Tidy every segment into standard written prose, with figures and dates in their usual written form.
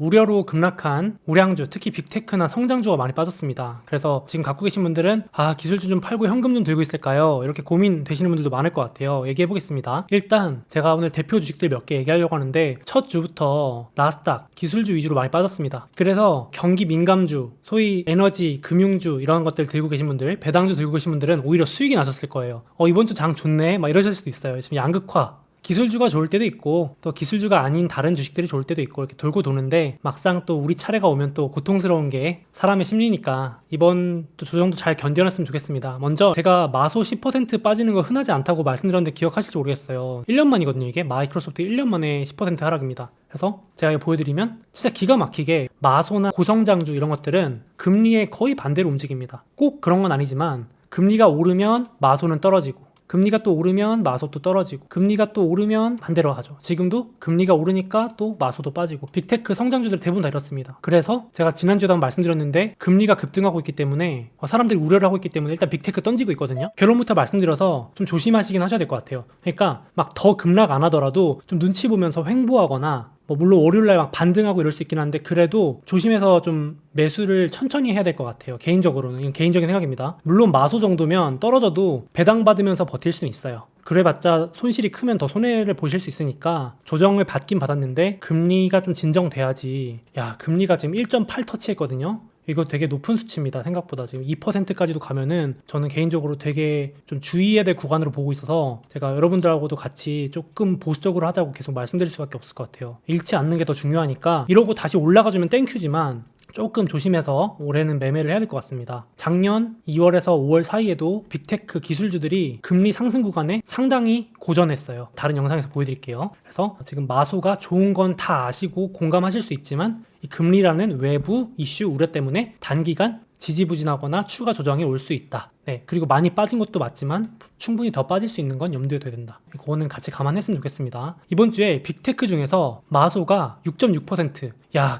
우려로 급락한 우량주, 특히 빅테크나 성장주가 많이 빠졌습니다. 그래서 지금 갖고 계신 분들은 기술주 좀 팔고 현금 좀 들고 있을까요? 이렇게 고민되시는 분들도 많을 것 같아요. 얘기해 보겠습니다. 일단 제가 오늘 대표 주식들 몇 개 얘기하려고 하는데 첫 주부터 나스닥, 기술주 위주로 많이 빠졌습니다. 그래서 경기 민감주, 소위 에너지, 금융주 이런 것들 들고 계신 분들, 배당주 들고 계신 분들은 오히려 수익이 나셨을 거예요. 이번 주 장 좋네? 막 이러실 수도 있어요. 지금 양극화. 기술주가 좋을 때도 있고 또 기술주가 아닌 다른 주식들이 좋을 때도 있고 이렇게 돌고 도는데 막상 또 우리 차례가 오면 또 고통스러운 게 사람의 심리니까 이번 또 조정도 잘 견뎌냈으면 좋겠습니다. 먼저 제가 마소 10% 빠지는 거 흔하지 않다고 말씀드렸는데 기억하실지 모르겠어요. 1년 만이거든요. 이게 마이크로소프트 1년 만에 10% 하락입니다. 그래서 제가 이거 보여드리면 진짜 기가 막히게 마소나 고성장주 이런 것들은 금리에 거의 반대로 움직입니다. 꼭 그런 건 아니지만 금리가 오르면 마소는 떨어지고 금리가 또 오르면 마소도 떨어지고 금리가 또 오르면 반대로 가죠. 지금도 금리가 오르니까 또 마소도 빠지고 빅테크 성장주들 대부분 다 이렇습니다. 그래서 제가 지난주에도 한번 말씀드렸는데 금리가 급등하고 있기 때문에 사람들이 우려를 하고 있기 때문에 일단 빅테크 던지고 있거든요. 결론부터 말씀드려서 좀 조심하시긴 하셔야 될 것 같아요. 그러니까 막 더 급락 안 하더라도 좀 눈치 보면서 횡보하거나 물론 월요일날 막 반등하고 이럴 수 있긴 한데 그래도 조심해서 좀 매수를 천천히 해야 될 것 같아요. 개인적으로는. 이건 개인적인 생각입니다. 물론 마소 정도면 떨어져도 배당받으면서 버틸 수는 있어요. 그래봤자 손실이 크면 더 손해를 보실 수 있으니까 조정을 받긴 받았는데 금리가 좀 진정돼야지. 금리가 지금 1.8 터치했거든요. 이거 되게 높은 수치입니다. 생각보다 지금 2%까지도 가면은 저는 개인적으로 되게 좀 주의해야 될 구간으로 보고 있어서 제가 여러분들하고도 같이 조금 보수적으로 하자고 계속 말씀드릴 수밖에 없을 것 같아요. 잃지 않는 게 더 중요하니까 이러고 다시 올라가주면 땡큐지만 조금 조심해서 올해는 매매를 해야 될 것 같습니다. 작년 2월에서 5월 사이에도 빅테크 기술주들이 금리 상승 구간에 상당히 고전했어요. 다른 영상에서 보여드릴게요. 그래서 지금 마소가 좋은 건 다 아시고 공감하실 수 있지만 이 금리라는 외부 이슈 우려 때문에 단기간 지지부진하거나 추가 조정이 올 수 있다. 그리고 많이 빠진 것도 맞지만 충분히 더 빠질 수 있는 건 염두에 둬야 된다. 이거는 같이 감안했으면 좋겠습니다. 이번 주에 빅테크 중에서 마소가 6.6%.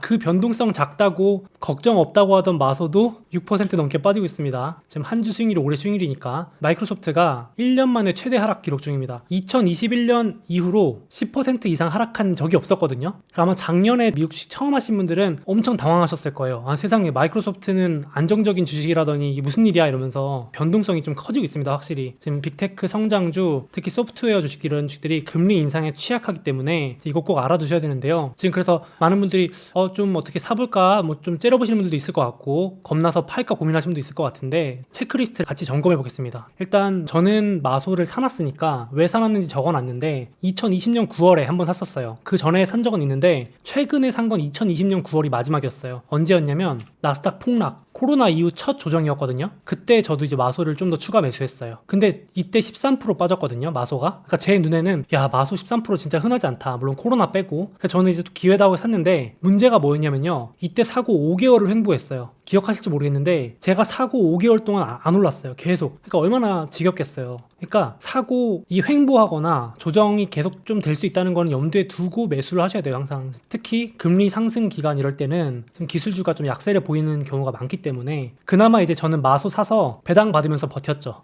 그 변동성 작다고 걱정 없다고 하던 마소도 6% 넘게 빠지고 있습니다. 지금 한 주 수익률이 올해 수익률이니까 마이크로소프트가 1년 만에 최대 하락 기록 중입니다. 2021년 이후로 10% 이상 하락한 적이 없었거든요. 아마 작년에 미국 주식 처음 하신 분들은 엄청 당황하셨을 거예요. 세상에 마이크로소프트는 안정적인 주식이라더니 이게 무슨 일이야 이러면서 변동성이 좀 커지고 있습니다. 확실히 지금 빅테크 성장주, 특히 소프트웨어 주식 이런 주식들이 금리 인상에 취약하기 때문에 이거 꼭 알아두셔야 되는데요. 지금 그래서 많은 분들이 좀 어떻게 사볼까 좀 째려보시는 분들도 있을 것 같고 겁나서 팔까 고민하시는 분도 있을 것 같은데 체크리스트를 같이 점검해 보겠습니다. 일단 저는 마소를 사놨으니까 왜 사놨는지 적어놨는데 2020년 9월에 한번 샀었어요. 그 전에 산 적은 있는데 최근에 산 건 2020년 9월이 마지막이었어요. 언제였냐면 나스닥 폭락 코로나 이후 첫 조정이었거든요. 그때 저도 이제 마소를 좀 더 추가 매수했어요. 근데 이때 13% 빠졌거든요. 마소가. 그러니까 제 눈에는 마소 13% 진짜 흔하지 않다. 물론 코로나 빼고. 그래서 저는 이제 또 기회다고 샀는데 문제가 뭐였냐면요. 이때 사고 5개월을 횡보했어요. 기억하실지 모르겠는데 제가 사고 5개월 동안 안 올랐어요. 계속. 그러니까 얼마나 지겹겠어요. 그러니까 사고 이 횡보하거나 조정이 계속 좀 될 수 있다는 거는 염두에 두고 매수를 하셔야 돼요. 항상. 특히 금리 상승 기간 이럴 때는 좀 기술주가 좀 약세를 보이는 경우가 많기 때문에 그나마 이제 저는 마소 사서 배당 받으면서 버텼죠.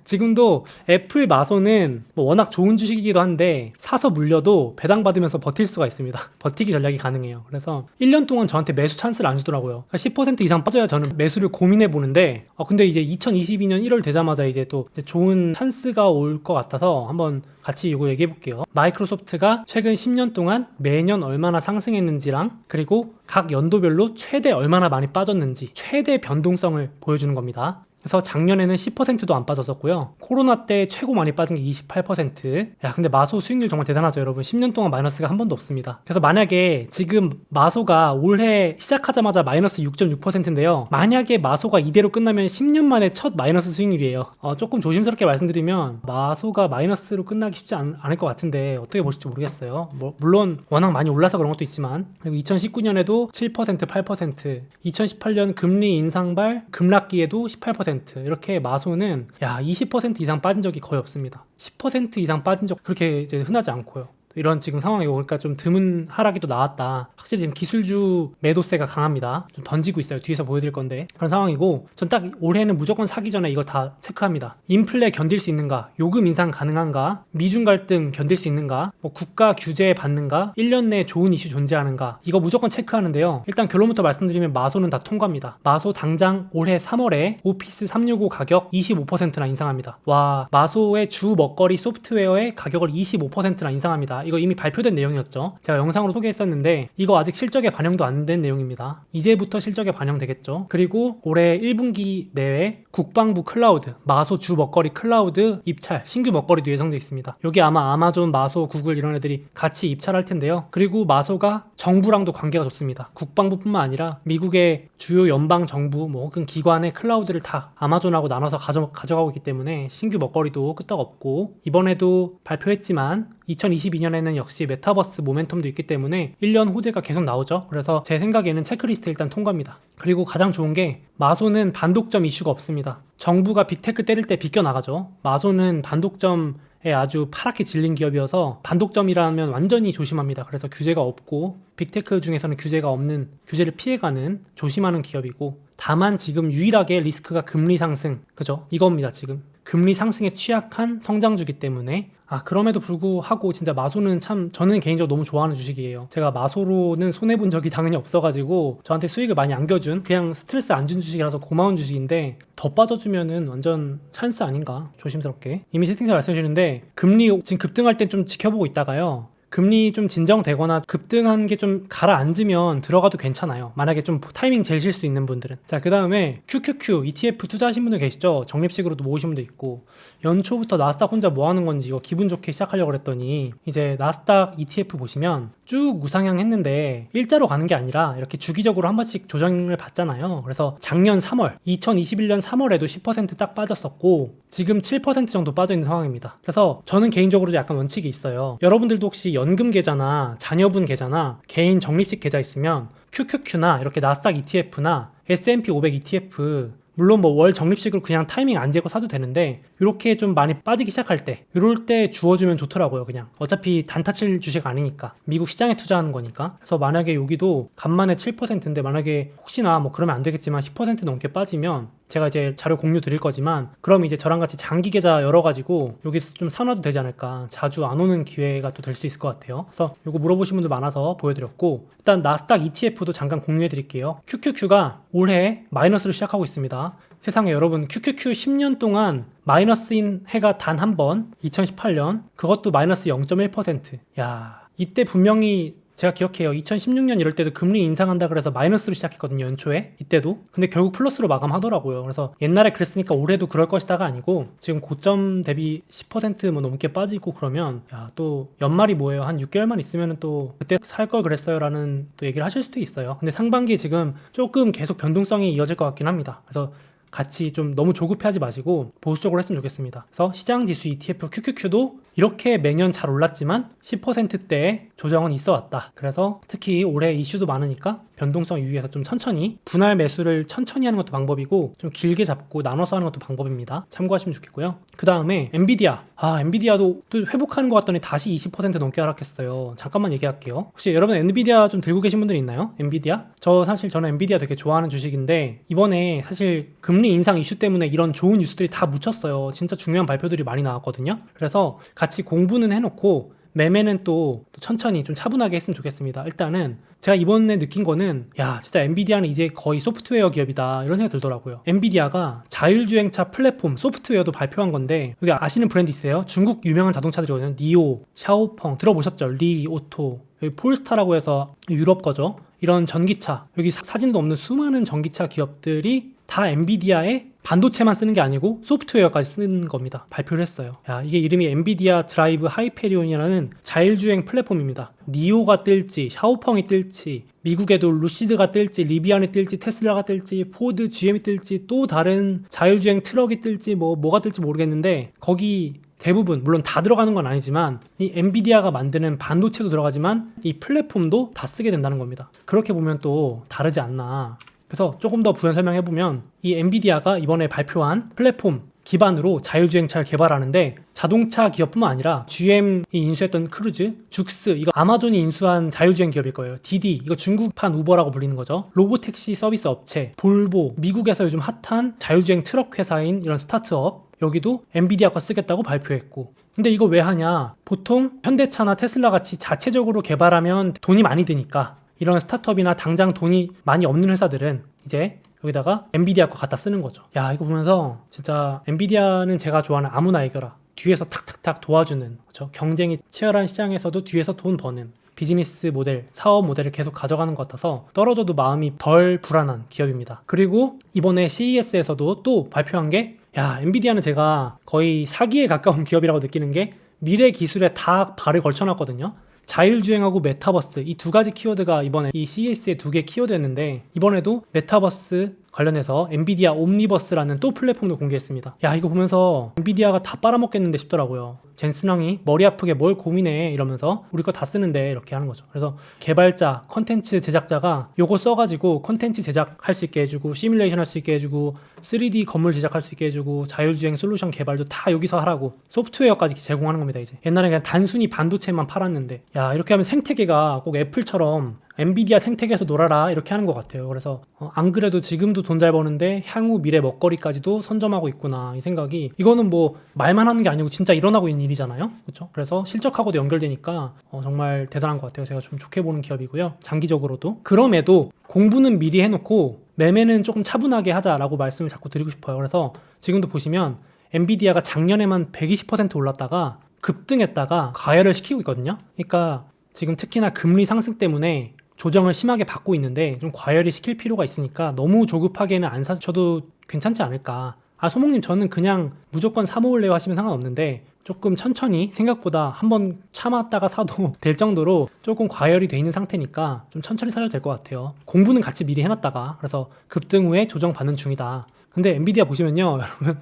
지금도 애플 마소는 워낙 좋은 주식이기도 한데 사서 물려도 배당 받으면서 버틸 수가 있습니다. 버티기 전략이 가능해요. 그래서 1년 동안 저한테 매수 찬스를 안 주더라고요. 그러니까 10% 이상 빠져야 저는 매수를 고민해 보는데 근데 이제 2022년 1월 되자마자 이제 또 좋은 찬스가 올 것 같아서 한번 같이 이거 얘기해 볼게요. 마이크로소프트가 최근 10년 동안 매년 얼마나 상승했는지랑 그리고 각 연도별로 최대 얼마나 많이 빠졌는지 최대 변동성을 보여주는 겁니다. 그래서 작년에는 10%도 안 빠졌었고요. 코로나 때 최고 많이 빠진 게 28%. 근데 마소 수익률 정말 대단하죠, 여러분. 10년 동안 마이너스가 한 번도 없습니다. 그래서 만약에 지금 마소가 올해 시작하자마자 마이너스 6.6%인데요. 만약에 마소가 이대로 끝나면 10년 만에 첫 마이너스 수익률이에요. 조금 조심스럽게 말씀드리면 마소가 마이너스로 끝나기 쉽지 않을 것 같은데 어떻게 보실지 모르겠어요. 물론 워낙 많이 올라서 그런 것도 있지만 그리고 2019년에도 7%, 8%, 2018년 금리 인상발 급락기에도 18%. 이렇게 마소는 20% 이상 빠진 적이 거의 없습니다. 10% 이상 빠진 적 그렇게 이제 흔하지 않고요. 이런 지금 상황이고, 그러니까 좀 드문 하락이 또 나왔다. 확실히 지금 기술주 매도세가 강합니다. 좀 던지고 있어요. 뒤에서 보여드릴 건데 그런 상황이고, 전 딱 올해는 무조건 사기 전에 이거 다 체크합니다. 인플레 견딜 수 있는가, 요금 인상 가능한가, 미중 갈등 견딜 수 있는가, 뭐 국가 규제 받는가, 1년 내에 좋은 이슈 존재하는가, 이거 무조건 체크하는데요. 일단 결론부터 말씀드리면 마소는 다 통과입니다. 마소 당장 올해 3월에 오피스 365 가격 25%나 인상합니다. 와, 마소의 주 먹거리 소프트웨어의 가격을 25%나 인상합니다. 이거 이미 발표된 내용이었죠. 제가 영상으로 소개했었는데 이거 아직 실적에 반영도 안 된 내용입니다. 이제부터 실적에 반영되겠죠. 그리고 올해 1분기 내에 국방부 클라우드, 마소 주 먹거리 클라우드 입찰, 신규 먹거리도 예정돼 있습니다. 여기 아마 아마존, 마소, 구글 이런 애들이 같이 입찰할 텐데요. 그리고 마소가 정부랑도 관계가 좋습니다. 국방부뿐만 아니라 미국의 주요 연방 정부 뭐 혹은 기관의 클라우드를 다 아마존하고 나눠서 가져가고 있기 때문에 신규 먹거리도 끄떡없고, 이번에도 발표했지만 2022년에는 역시 메타버스 모멘텀도 있기 때문에 1년 호재가 계속 나오죠. 그래서 제 생각에는 체크리스트 일단 통과입니다. 그리고 가장 좋은 게 마소는 반독점 이슈가 없습니다. 정부가 빅테크 때릴 때 비껴나가죠. 마소는 반독점에 아주 파랗게 질린 기업이어서 반독점이라면 완전히 조심합니다. 그래서 규제가 없고 빅테크 중에서는 규제가 없는, 규제를 피해가는 조심하는 기업이고, 다만 지금 유일하게 리스크가 금리 상승, 그죠? 이겁니다. 지금 금리 상승에 취약한 성장주기 때문에. 그럼에도 불구하고 진짜 마소는 참 저는 개인적으로 너무 좋아하는 주식이에요. 제가 마소로는 손해본 적이 당연히 없어가지고 저한테 수익을 많이 안겨준, 그냥 스트레스 안 준 주식이라서 고마운 주식인데, 더 빠져주면은 완전 찬스 아닌가, 조심스럽게. 이미 채팅창 말씀해주시는데 금리 지금 급등할 땐 좀 지켜보고 있다가요, 금리 좀 진정되거나 급등한 게 좀 가라앉으면 들어가도 괜찮아요. 만약에 좀 타이밍 재실 수 있는 분들은. 자, 그 다음에 QQQ ETF 투자하신 분들 계시죠? 적립식으로도 모으신 분도 있고. 연초부터 나스닥 혼자 뭐 하는 건지 이거 기분 좋게 시작하려고 그랬더니, 이제 나스닥 ETF 보시면 쭉 우상향 했는데 일자로 가는 게 아니라 이렇게 주기적으로 한 번씩 조정을 받잖아요. 그래서 작년 3월, 2021년 3월에도 10% 딱 빠졌었고 지금 7% 정도 빠져있는 상황입니다. 그래서 저는 개인적으로 약간 원칙이 있어요. 여러분들도 혹시 연금 계좌나 자녀분 계좌나 개인 적립식 계좌 있으면 QQQ나 이렇게 나스닥 ETF나 S&P 500 ETF, 물론 뭐 월 적립식으로 그냥 타이밍 안 재고 사도 되는데, 이렇게 좀 많이 빠지기 시작할 때, 이럴 때 주워주면 좋더라고요. 그냥 어차피 단타 칠 주식 아니니까, 미국 시장에 투자하는 거니까. 그래서 만약에 여기도 간만에 7%인데 만약에 혹시나 뭐 그러면 안 되겠지만 10% 넘게 빠지면 제가 이제 자료 공유 드릴 거지만, 그럼 이제 저랑 같이 장기 계좌 열어가지고 여기서 좀 사놔도 되지 않을까. 자주 안 오는 기회가 또 될 수 있을 것 같아요. 그래서 이거 물어보신 분들 많아서 보여드렸고, 일단 나스닥 ETF도 잠깐 공유해 드릴게요. QQQ가 올해 마이너스로 시작하고 있습니다. 세상에 여러분, QQQ 10년 동안 마이너스인 해가 단 한 번, 2018년, 그것도 마이너스 0.1%. 야, 이때 분명히 제가 기억해요. 2016년 이럴 때도 금리 인상한다 그래서 마이너스로 시작했거든요. 연초에. 이때도. 근데 결국 플러스로 마감하더라고요. 그래서 옛날에 그랬으니까 올해도 그럴 것이다가 아니고, 지금 고점 대비 10% 뭐 넘게 빠지고 그러면, 야, 또 연말이 뭐예요? 한 6개월만 있으면 또 그때 살 걸 그랬어요 라는 또 얘기를 하실 수도 있어요. 근데 상반기 지금 조금 계속 변동성이 이어질 것 같긴 합니다. 그래서 같이 좀 너무 조급해하지 마시고 보수적으로 했으면 좋겠습니다. 그래서 시장지수 ETF QQQ도 이렇게 매년 잘 올랐지만 10%대의 조정은 있어 왔다. 그래서 특히 올해 이슈도 많으니까 변동성 유의해서 좀 천천히, 분할 매수를 천천히 하는 것도 방법이고 좀 길게 잡고 나눠서 하는 것도 방법입니다. 참고하시면 좋겠고요. 그 다음에 엔비디아. 엔비디아도 또 회복하는 것 같더니 다시 20% 넘게 하락했어요. 잠깐만 얘기할게요. 혹시 여러분 엔비디아 좀 들고 계신 분들 있나요? 엔비디아? 저는 엔비디아 되게 좋아하는 주식인데, 이번에 사실 금리 인상 이슈 때문에 이런 좋은 뉴스들이 다 묻혔어요. 진짜 중요한 발표들이 많이 나왔거든요. 그래서 같이 공부는 해놓고 매매는 또 천천히 좀 차분하게 했으면 좋겠습니다. 일단은 제가 이번에 느낀 거는, 야, 진짜 엔비디아는 이제 거의 소프트웨어 기업이다, 이런 생각이 들더라고요. 엔비디아가 자율주행차 플랫폼 소프트웨어도 발표한 건데, 여기 아시는 브랜드 있어요? 중국 유명한 자동차들이거든요. 니오, 샤오펑 들어보셨죠? 리 오토, 여기 폴스타라고 해서 유럽 거죠. 이런 전기차, 여기 사진도 없는 수많은 전기차 기업들이 다 엔비디아의 반도체만 쓰는 게 아니고 소프트웨어까지 쓰는 겁니다. 발표를 했어요. 야, 이게 이름이 엔비디아 드라이브 하이페리온이라는 자율주행 플랫폼입니다. 니오가 뜰지, 샤오펑이 뜰지, 미국에도 루시드가 뜰지, 리비안이 뜰지, 테슬라가 뜰지, 포드, GM이 뜰지, 또 다른 자율주행 트럭이 뜰지, 뭐가 뜰지 모르겠는데, 거기 대부분, 물론 다 들어가는 건 아니지만 이 엔비디아가 만드는 반도체도 들어가지만 이 플랫폼도 다 쓰게 된다는 겁니다. 그렇게 보면 또 다르지 않나. 그래서 조금 더 부연 설명해보면, 이 엔비디아가 이번에 발표한 플랫폼, 기반으로 자율주행차를 개발하는데 자동차 기업뿐만 아니라 GM이 인수했던 크루즈, 죽스, 이거 아마존이 인수한 자율주행 기업일 거예요. 디디, 이거 중국판 우버라고 불리는 거죠. 로보택시 서비스 업체, 볼보, 미국에서 요즘 핫한 자율주행 트럭 회사인 이런 스타트업, 여기도 엔비디아 거 쓰겠다고 발표했고. 근데 이거 왜 하냐? 보통 현대차나 테슬라 같이 자체적으로 개발하면 돈이 많이 드니까 이런 스타트업이나 당장 돈이 많이 없는 회사들은 이제 여기다가 엔비디아 거 갖다 쓰는 거죠. 야, 이거 보면서 진짜 엔비디아는 제가 좋아하는 아무나 이겨라, 뒤에서 탁탁탁 도와주는, 그렇죠? 경쟁이 치열한 시장에서도 뒤에서 돈 버는 비즈니스 모델, 사업 모델을 계속 가져가는 것 같아서 떨어져도 마음이 덜 불안한 기업입니다. 그리고 이번에 CES에서도 또 발표한 게, 야, 엔비디아는 제가 거의 사기에 가까운 기업이라고 느끼는 게 미래 기술에 다 발을 걸쳐놨거든요. 자율주행하고 메타버스, 이 두 가지 키워드가 이번에 이 CES의 두 개 키워드였는데, 이번에도 메타버스 관련해서 엔비디아 옴니버스라는 또 플랫폼도 공개했습니다. 야, 이거 보면서 엔비디아가 다 빨아먹겠는데 싶더라고요. 젠슨왕이 머리 아프게 뭘 고민해 이러면서 우리 거 다 쓰는데 이렇게 하는 거죠. 그래서 개발자, 컨텐츠 제작자가 요거 써가지고 컨텐츠 제작할 수 있게 해주고, 시뮬레이션 할 수 있게 해주고, 3D 건물 제작할 수 있게 해주고, 자율주행 솔루션 개발도 다 여기서 하라고 소프트웨어까지 제공하는 겁니다. 이제 옛날에 그냥 단순히 반도체만 팔았는데, 야, 이렇게 하면 생태계가 꼭 애플처럼 엔비디아 생태계에서 놀아라 이렇게 하는 것 같아요. 그래서 안 그래도 지금도 돈 잘 버는데 향후 미래 먹거리까지도 선점하고 있구나, 이 생각이, 이거는 뭐 말만 하는 게 아니고 진짜 일어나고 있는 일이잖아요, 그렇죠? 그래서 실적하고도 연결되니까 정말 대단한 것 같아요. 제가 좀 좋게 보는 기업이고요, 장기적으로도. 그럼에도 공부는 미리 해놓고 매매는 조금 차분하게 하자라고 말씀을 자꾸 드리고 싶어요. 그래서 지금도 보시면 엔비디아가 작년에만 120% 올랐다가 급등했다가 가열을 시키고 있거든요. 그러니까 지금 특히나 금리 상승 때문에 조정을 심하게 받고 있는데 좀 과열이 시킬 필요가 있으니까 너무 조급하게는 안 사셔도 괜찮지 않을까. 아, 소목님, 저는 그냥 무조건 사 모을래요 하시면 상관없는데 조금 천천히, 생각보다 한번 참았다가 사도 될 정도로 조금 과열이 돼 있는 상태니까 좀 천천히 사셔도 될 것 같아요. 공부는 같이 미리 해놨다가, 그래서 급등 후에 조정받는 중이다. 근데 엔비디아 보시면요, 여러분,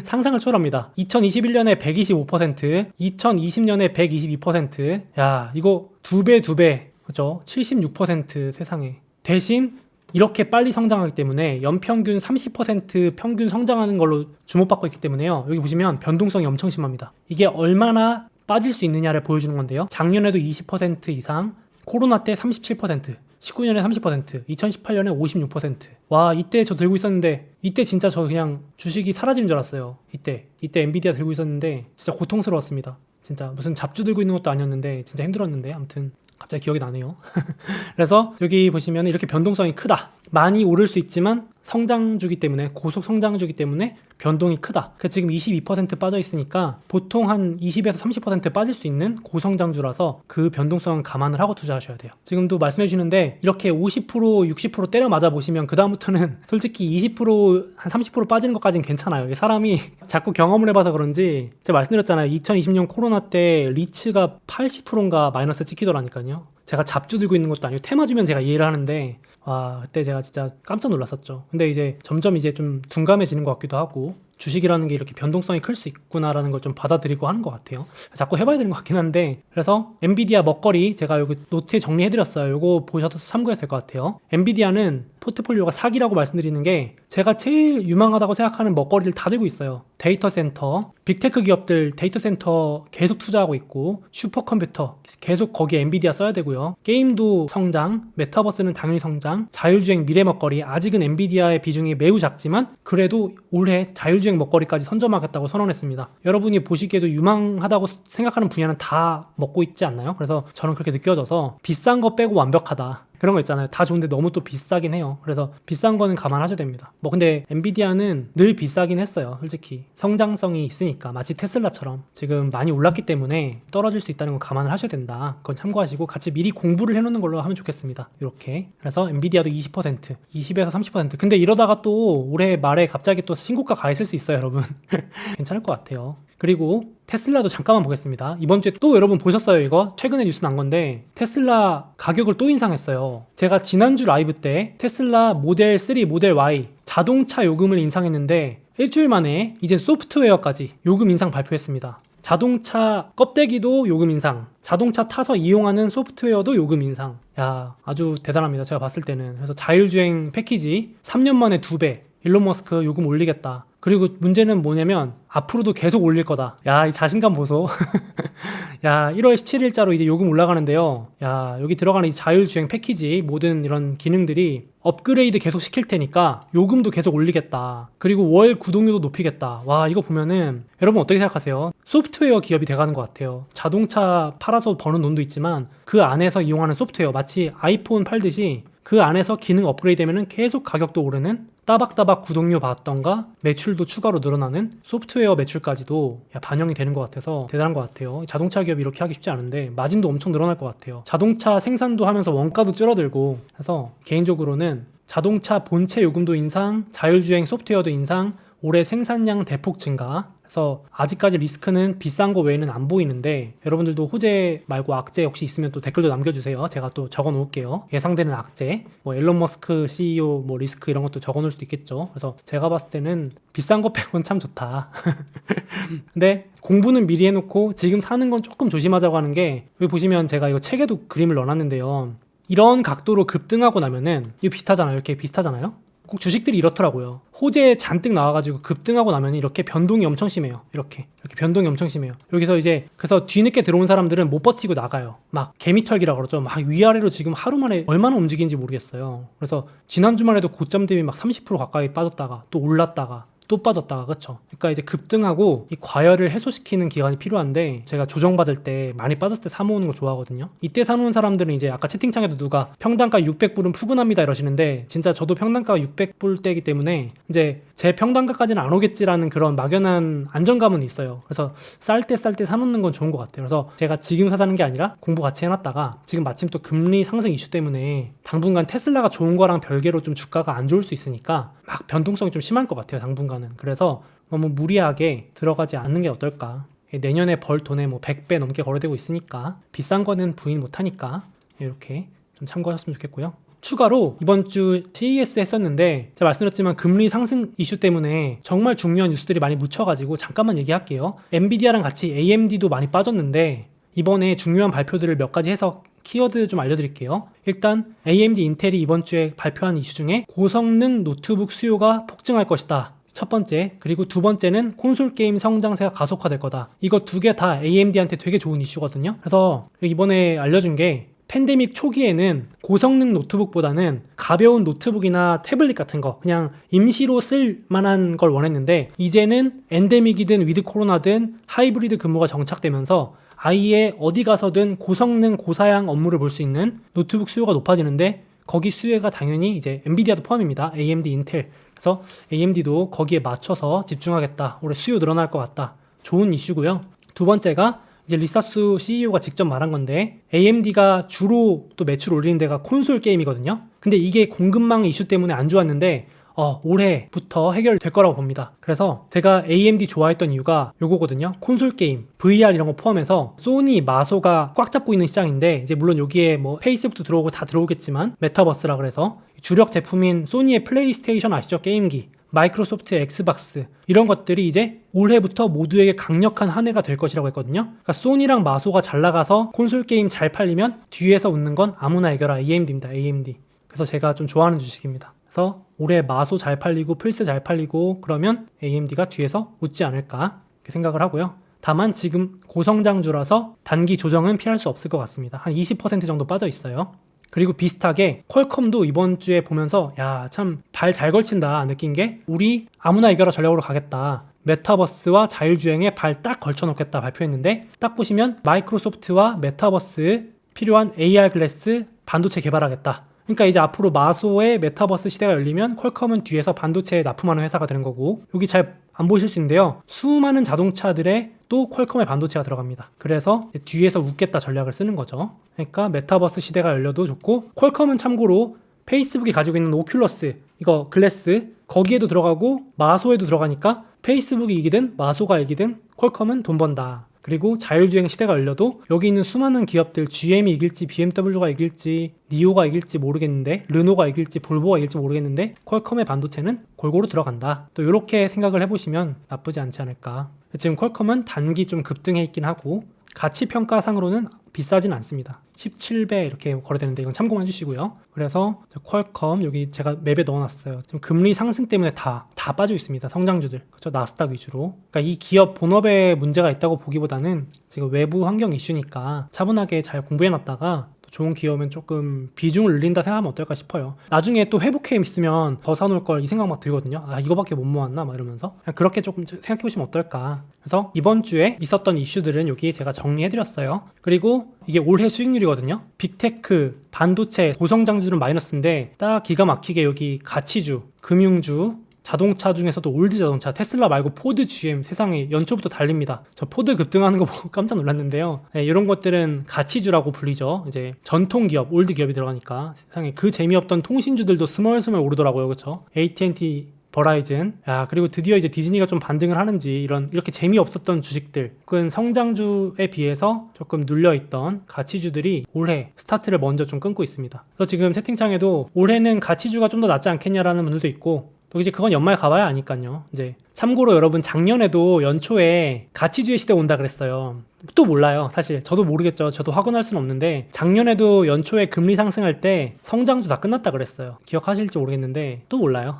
상상을 초월합니다. 2021년에 125%, 2020년에 122%. 야, 이거 두 배, 그죠? 76% 세상에. 대신 이렇게 빨리 성장하기 때문에 연평균 30% 평균 성장하는 걸로 주목받고 있기 때문에요. 여기 보시면 변동성이 엄청 심합니다. 이게 얼마나 빠질 수 있느냐를 보여주는 건데요. 작년에도 20% 이상, 코로나 때 37%, 19년에 30%, 2018년에 56%. 와, 이때 저 들고 있었는데, 이때 진짜 저 그냥 주식이 사라지는 줄 알았어요. 이때 엔비디아 들고 있었는데 진짜 고통스러웠습니다. 진짜 무슨 잡주 들고 있는 것도 아니었는데 진짜 힘들었는데, 아무튼 갑자기 기억이 나네요. 그래서 여기 보시면 이렇게 변동성이 크다. 많이 오를 수 있지만 성장주기 때문에, 고속 성장주기 때문에 변동이 크다. 그러니까 지금 22% 빠져 있으니까 보통 한 20에서 30% 빠질 수 있는 고성장주라서 그 변동성은 감안을 하고 투자하셔야 돼요. 지금도 말씀해 주시는데 이렇게 50%, 60% 때려 맞아 보시면 그 다음부터는 솔직히 20%, 한 30% 빠지는 것까지는 괜찮아요. 사람이 자꾸 경험을 해봐서 그런지, 제가 말씀드렸잖아요. 2020년 코로나 때 리츠가 80%인가 마이너스 찍히더라니까요. 제가 잡주 들고 있는 것도 아니고 테마주면 제가 이해를 하는데, 와, 그때 제가 진짜 깜짝 놀랐었죠. 근데 이제 점점 이제 좀 둔감해지는 것 같기도 하고, 주식이라는 게 이렇게 변동성이 클 수 있구나라는 걸 좀 받아들이고 하는 것 같아요. 자꾸 해봐야 되는 것 같긴 한데, 그래서 엔비디아 먹거리 제가 여기 노트에 정리해드렸어요. 요거 보셔도 참고해도 될 것 같아요. 엔비디아는 포트폴리오가 사기라고 말씀드리는 게, 제가 제일 유망하다고 생각하는 먹거리를 다 들고 있어요. 데이터 센터, 빅테크 기업들 데이터 센터 계속 투자하고 있고, 슈퍼컴퓨터 계속 거기에 엔비디아 써야 되고요. 게임도 성장, 메타버스는 당연히 성장, 자율주행 미래 먹거리, 아직은 엔비디아의 비중이 매우 작지만 그래도 올해 자율주행 먹거리까지 선점하겠다고 선언했습니다. 여러분이 보시기에도 유망하다고 생각하는 분야는 다 먹고 있지 않나요? 그래서 저는 그렇게 느껴져서 비싼 거 빼고 완벽하다, 그런 거 있잖아요. 다 좋은데 너무 또 비싸긴 해요. 그래서 비싼 거는 감안하셔야 됩니다. 뭐 근데 엔비디아는 늘 비싸긴 했어요. 솔직히 성장성이 있으니까, 마치 테슬라처럼 지금 많이 올랐기 때문에 떨어질 수 있다는 거 감안을 하셔야 된다. 그건 참고하시고 같이 미리 공부를 해놓는 걸로 하면 좋겠습니다. 이렇게. 그래서 엔비디아도 20%, 20에서 30%. 근데 이러다가 또 올해 말에 갑자기 또 신고가 가 있을 수 있어요, 여러분. 괜찮을 것 같아요. 그리고 테슬라도 잠깐만 보겠습니다. 이번 주에 또 여러분 보셨어요? 이거 최근에 뉴스 난 건데, 테슬라 가격을 또 인상했어요. 제가 지난주 라이브 때 테슬라 모델 3, 모델 Y 자동차 요금을 인상했는데 일주일 만에 이제 소프트웨어까지 요금 인상 발표했습니다. 자동차 껍데기도 요금 인상, 자동차 타서 이용하는 소프트웨어도 요금 인상. 야, 아주 대단합니다. 제가 봤을 때는. 그래서 자율주행 패키지 3년 만에 2배, 일론 머스크 요금 올리겠다. 그리고 문제는 뭐냐면 앞으로도 계속 올릴 거다. 야, 이 자신감 보소. 야, 1월 17일자로 이제 요금 올라가는데요. 야, 여기 들어가는 이 자율주행 패키지 모든 이런 기능들이 업그레이드 계속 시킬 테니까 요금도 계속 올리겠다. 그리고 월 구독료도 높이겠다. 와, 이거 보면은 여러분 어떻게 생각하세요? 소프트웨어 기업이 돼가는 것 같아요. 자동차 팔아서 버는 돈도 있지만 그 안에서 이용하는 소프트웨어, 마치 아이폰 팔듯이 그 안에서 기능 업그레이드 되면은 계속 가격도 오르는, 따박따박 구독료 받던가 매출도 추가로 늘어나는 소프트웨어 매출까지도 반영이 되는 것 같아서 대단한 것 같아요. 자동차 기업이 이렇게 하기 쉽지 않은데 마진도 엄청 늘어날 것 같아요. 자동차 생산도 하면서 원가도 줄어들고 해서 개인적으로는 자동차 본체 요금도 인상, 자율주행 소프트웨어도 인상, 올해 생산량 대폭 증가. 그래서 아직까지 리스크는 비싼 거 외에는 안 보이는데 여러분들도 호재 말고 악재 혹시 있으면 또 댓글도 남겨주세요. 제가 또 적어 놓을게요. 예상되는 악재, 뭐 일론 머스크 CEO 뭐 리스크 이런 것도 적어 놓을 수도 있겠죠. 그래서 제가 봤을 때는 비싼 거 빼곤 참 좋다. 근데 공부는 미리 해놓고 지금 사는 건 조금 조심하자고 하는 게, 여기 보시면 제가 이거 책에도 그림을 넣어놨는데요. 이런 각도로 급등하고 나면은 이거 비슷하잖아요. 이렇게 비슷하잖아요. 꼭 주식들이 이렇더라고요. 호재 잔뜩 나와가지고 급등하고 나면 이렇게 변동이 엄청 심해요. 이렇게 변동이 엄청 심해요. 여기서 이제 그래서 뒤늦게 들어온 사람들은 못 버티고 나가요. 막 개미털기라고 그러죠. 막 위아래로 지금 하루 만에 얼마나 움직이는지 모르겠어요. 그래서 지난 주말에도 고점 대비 막 30% 가까이 빠졌다가 또 올랐다가 또 빠졌다가, 그쵸? 그러니까 이제 급등하고 이 과열을 해소시키는 기간이 필요한데, 제가 조정받을 때 많이 빠졌을 때 사모으는 거 좋아하거든요. 이때 사놓은 사람들은 이제 아까 채팅창에도 누가 평단가 600불은 푸근합니다 이러시는데, 진짜 저도 평단가가 600불 대이기 때문에 이제 제 평단가까지는 안 오겠지라는 그런 막연한 안정감은 있어요. 그래서 쌀 때 사놓는 건 좋은 것 같아요. 그래서 제가 지금 사자는 게 아니라 공부 같이 해놨다가 지금 마침 또 금리 상승 이슈 때문에 당분간 테슬라가 좋은 거랑 별개로 좀 주가가 안 좋을 수 있으니까 막 변동성이 좀 심할 것 같아요, 당분간은. 그래서 너무 무리하게 들어가지 않는 게 어떨까. 내년에 벌 돈에 뭐 100배 넘게 거래되고 있으니까 비싼 거는 부인 못하니까 이렇게 좀 참고하셨으면 좋겠고요. 추가로 이번 주 CES 했었는데 제가 말씀드렸지만 금리 상승 이슈 때문에 정말 중요한 뉴스들이 많이 묻혀가지고 잠깐만 얘기할게요. 엔비디아랑 같이 AMD도 많이 빠졌는데 이번에 중요한 발표들을 몇 가지 해서 키워드 좀 알려드릴게요. 일단 AMD, 인텔이 이번 주에 발표한 이슈 중에 고성능 노트북 수요가 폭증할 것이다. 첫 번째. 그리고 두 번째는 콘솔 게임 성장세가 가속화될 거다. 이거 두 개 다 AMD한테 되게 좋은 이슈거든요. 그래서 이번에 알려준 게, 팬데믹 초기에는 고성능 노트북보다는 가벼운 노트북이나 태블릿 같은 거 그냥 임시로 쓸 만한 걸 원했는데, 이제는 엔데믹이든 위드 코로나든 하이브리드 근무가 정착되면서 아예 어디 가서든 고성능 고사양 업무를 볼 수 있는 노트북 수요가 높아지는데, 거기 수요가 당연히 이제 엔비디아도 포함입니다. AMD, 인텔. 그래서 AMD도 거기에 맞춰서 집중하겠다. 올해 수요 늘어날 것 같다. 좋은 이슈고요. 두 번째가 이제 리사수 CEO가 직접 말한 건데, AMD가 주로 또 매출 올리는 데가 콘솔 게임이거든요. 근데 이게 공급망 이슈 때문에 안 좋았는데 올해부터 해결될 거라고 봅니다. 그래서 제가 AMD 좋아했던 이유가 요거거든요. 콘솔 게임, VR 이런 거 포함해서 소니, 마소가 꽉 잡고 있는 시장인데, 이제 물론 여기에 뭐 페이스북도 들어오고 다 들어오겠지만 메타버스라 그래서 주력 제품인 소니의 플레이스테이션 아시죠? 게임기, 마이크로소프트의 엑스박스, 이런 것들이 이제 올해부터 모두에게 강력한 한 해가 될 것이라고 했거든요. 그러니까 소니랑 마소가 잘 나가서 콘솔 게임 잘 팔리면 뒤에서 웃는 건 아무나 이겨라 AMD입니다. AMD. 그래서 제가 좀 좋아하는 주식입니다. 그래서 올해 마소 잘 팔리고 플스 잘 팔리고 그러면 AMD가 뒤에서 웃지 않을까 이렇게 생각을 하고요. 다만 지금 고성장주라서 단기 조정은 피할 수 없을 것 같습니다. 한 20% 정도 빠져 있어요. 그리고 비슷하게 퀄컴도 이번 주에 보면서 야, 참 발 잘 걸친다 느낀 게, 우리 아무나 이겨라 전략으로 가겠다. 메타버스와 자율주행에 발 딱 걸쳐놓겠다 발표했는데, 딱 보시면 마이크로소프트와 메타버스 필요한 AR 글래스 반도체 개발하겠다. 그러니까 이제 앞으로 마소의 메타버스 시대가 열리면 퀄컴은 뒤에서 반도체에 납품하는 회사가 되는 거고, 여기 잘 안 보이실 수 있는데요. 수많은 자동차들에 또 퀄컴의 반도체가 들어갑니다. 그래서 뒤에서 웃겠다 전략을 쓰는 거죠. 그러니까 메타버스 시대가 열려도 좋고, 퀄컴은 참고로 페이스북이 가지고 있는 오큘러스, 이거 글래스, 거기에도 들어가고 마소에도 들어가니까 페이스북이 이기든 마소가 이기든 퀄컴은 돈 번다. 그리고 자율주행 시대가 열려도 여기 있는 수많은 기업들, GM이 이길지 BMW가 이길지 니오가 이길지 모르겠는데, 르노가 이길지 볼보가 이길지 모르겠는데 퀄컴의 반도체는 골고루 들어간다. 또 이렇게 생각을 해보시면 나쁘지 않지 않을까. 지금 퀄컴은 단기 좀 급등해 있긴 하고 가치평가상으로는 비싸진 않습니다. 17배 이렇게 거래되는데 이건 참고만 해주시고요. 그래서 퀄컴 여기 제가 맵에 넣어놨어요. 지금 금리 상승 때문에 다 빠지고 있습니다. 성장주들. 그렇죠? 나스닥 위주로. 그러니까 이 기업 본업에 문제가 있다고 보기보다는 지금 외부 환경 이슈니까 차분하게 잘 공부해놨다가 좋은 기업은 조금 비중을 늘린다 생각하면 어떨까 싶어요. 나중에 또 회복해 있으면 더 사놓을 걸 이 생각 막 들거든요. 아 이거밖에 못 모았나 막 이러면서 그냥 그렇게 조금 생각해 보시면 어떨까. 그래서 이번 주에 있었던 이슈들은 여기 제가 정리해 드렸어요. 그리고 이게 올해 수익률이거든요. 빅테크, 반도체, 고성장주들은 마이너스인데 딱 기가 막히게 여기 가치주, 금융주, 자동차 중에서도 올드 자동차, 테슬라 말고 포드, GM 세상에 연초부터 달립니다. 저 포드 급등하는 거 보고 깜짝 놀랐는데요. 네, 이런 것들은 가치주라고 불리죠. 이제 전통 기업, 올드 기업이 들어가니까 세상에 그 재미없던 통신주들도 스멀스멀 오르더라고요. 그렇죠? AT&T, 버라이즌, 그리고 드디어 이제 디즈니가 좀 반등을 하는지 이렇게 재미없었던 주식들, 혹은 성장주에 비해서 조금 눌려있던 가치주들이 올해 스타트를 먼저 좀 끊고 있습니다. 그래서 지금 채팅창에도 올해는 가치주가 좀 더 낫지 않겠냐라는 분들도 있고, 또 이제 그건 연말 가봐야 아니까요. 이제 참고로 여러분 작년에도 연초에 가치주의 시대 온다 그랬어요. 또 몰라요. 사실 저도 모르겠죠. 저도 확언할 수는 없는데 작년에도 연초에 금리 상승할 때 성장주 다 끝났다 그랬어요. 기억하실지 모르겠는데 또 몰라요.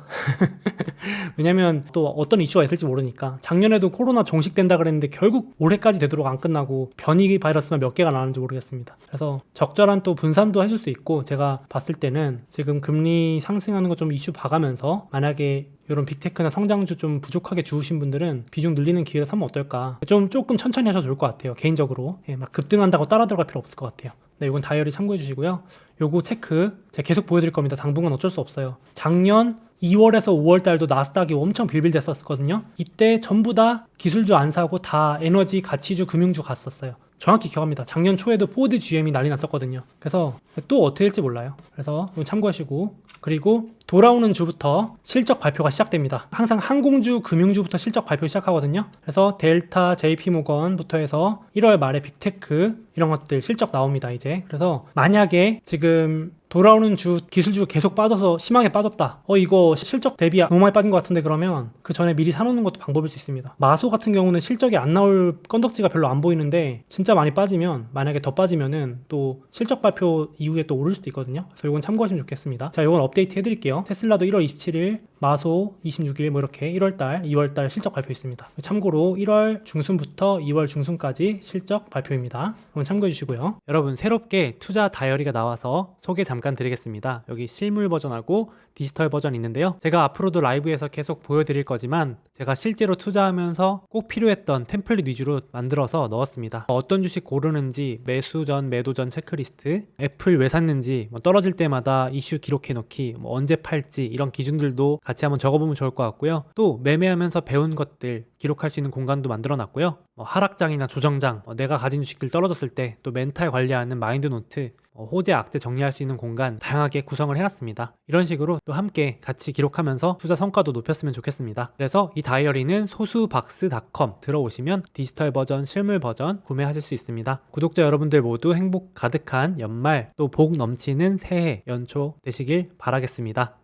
왜냐면 또 어떤 이슈가 있을지 모르니까. 작년에도 코로나 종식된다 그랬는데 결국 올해까지 되도록 안 끝나고 변이 바이러스만 몇 개가 나는지 모르겠습니다. 그래서 적절한 또 분산도 해줄 수 있고, 제가 봤을 때는 지금 금리 상승하는 거 좀 이슈 봐가면서 만약에 이런 빅테크나 성장주 좀 부족하게 주우신 분들은 비중 늘리는 기회를 삼으면 어떨까. 조금 천천히 하셔도 좋을 것 같아요. 개인적으로. 막 급등한다고 따라 들어갈 필요 없을 것 같아요. 네, 이건 다이어리 참고해 주시고요. 요거 체크 제가 계속 보여드릴 겁니다. 당분간 어쩔 수 없어요. 작년 2월에서 5월 달도 나스닥이 엄청 빌빌댔었거든요. 이때 전부 다 기술주 안 사고 다 에너지, 가치주, 금융주 갔었어요. 정확히 기억합니다. 작년 초에도 포드, GM이 난리 났었거든요. 그래서 또 어떻게 될지 몰라요. 그래서 이거 참고하시고, 그리고 돌아오는 주부터 실적 발표가 시작됩니다. 항상 항공주, 금융주부터 실적 발표 시작하거든요. 그래서 델타, JP모건부터 해서 1월 말에 빅테크 이런 것들 실적 나옵니다. 이제 그래서 만약에 지금 돌아오는 주 기술주 계속 빠져서 심하게 빠졌다. 이거 실적 대비 너무 많이 빠진 것 같은데, 그러면 그 전에 미리 사놓는 것도 방법일 수 있습니다. 마소 같은 경우는 실적이 안 나올 건덕지가 별로 안 보이는데 진짜 많이 빠지면, 만약에 더 빠지면은 또 실적 발표 이후에 또 오를 수도 있거든요. 그래서 이건 참고하시면 좋겠습니다. 자, 이건 업데이트 해드릴게요. 테슬라도 1월 27일, 마소 26일 뭐 이렇게 1월달, 2월달 실적 발표 있습니다. 참고로 1월 중순부터 2월 중순까지 실적 발표입니다. 이건 참고해 주시고요. 여러분, 새롭게 투자 다이어리가 나와서 소개 잠깐 드리겠습니다. 여기 실물 버전하고 디지털 버전 있는데요. 제가 앞으로도 라이브에서 계속 보여드릴 거지만 제가 실제로 투자하면서 꼭 필요했던 템플릿 위주로 만들어서 넣었습니다. 어떤 주식 고르는지, 매수 전, 매도 전 체크리스트, 애플 왜 샀는지, 떨어질 때마다 이슈 기록해 놓기, 언제 팔지, 이런 기준들도 같이 한번 적어보면 좋을 것 같고요. 또 매매하면서 배운 것들 기록할 수 있는 공간도 만들어 놨고요. 하락장이나 조정장, 내가 가진 주식들 떨어졌을 때 또 멘탈 관리하는 마인드 노트, 호재, 악재 정리할 수 있는 공간 다양하게 구성을 해놨습니다. 이런 식으로 또 함께 같이 기록하면서 투자 성과도 높였으면 좋겠습니다. 그래서 이 다이어리는 소수박스.com 들어오시면 디지털 버전, 실물 버전 구매하실 수 있습니다. 구독자 여러분들 모두 행복 가득한 연말, 또 복 넘치는 새해 연초 되시길 바라겠습니다.